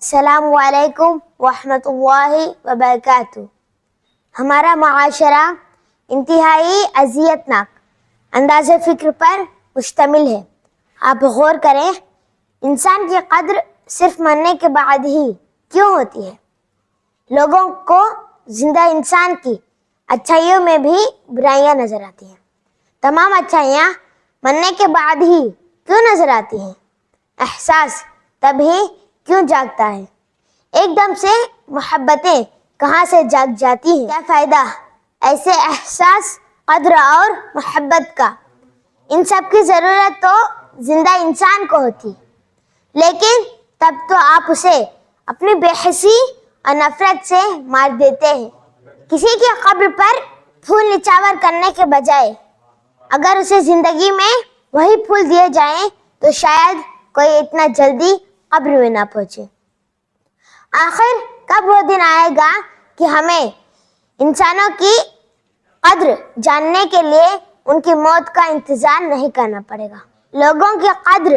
السلام علیکم ورحمۃ اللہ وبرکاتہ۔ ہمارا معاشرہ انتہائی اذیت ناک انداز فکر پر مشتمل ہے۔ آپ غور کریں، انسان کی قدر صرف مرنے کے بعد ہی کیوں ہوتی ہے؟ لوگوں کو زندہ انسان کی اچھائیوں میں بھی برائیاں نظر آتی ہیں۔ تمام اچھائیاں مرنے کے بعد ہی کیوں نظر آتی ہیں؟ احساس تب ہی کیوں جاگتا ہے؟ ایک دم سے محبتیں کہاں سے جاگ جاتی ہیں؟ کیا فائدہ ایسے احساس، قدر اور محبت کا؟ ان سب کی ضرورت تو زندہ انسان کو ہوتی، لیکن تب تو آپ اسے اپنی بے حسی اور نفرت سے مار دیتے ہیں۔ کسی کی قبر پر پھول نچھاور کرنے کے بجائے اگر اسے زندگی میں وہی پھول دیے جائیں تو شاید کوئی اتنا جلدی قبر میں نہ پہنچے۔ آخر کب وہ دن آئے گا کہ ہمیں انسانوں کی قدر جاننے کے لیے ان کی موت کا انتظار نہیں کرنا پڑے گا؟ لوگوں کی قدر،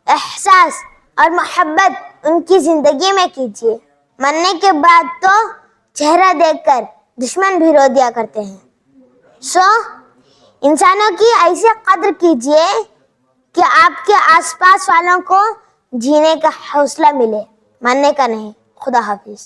احساس اور محبت ان کی زندگی میں کیجیے۔ مرنے کے بعد تو چہرہ دیکھ کر دشمن بھی رو دیا کرتے ہیں۔ انسانوں کی ایسی قدر کیجیے کہ آپ کے آس پاس والوں کو جینے کا حوصلہ ملے، مرنے کا نہیں۔ خدا حافظ۔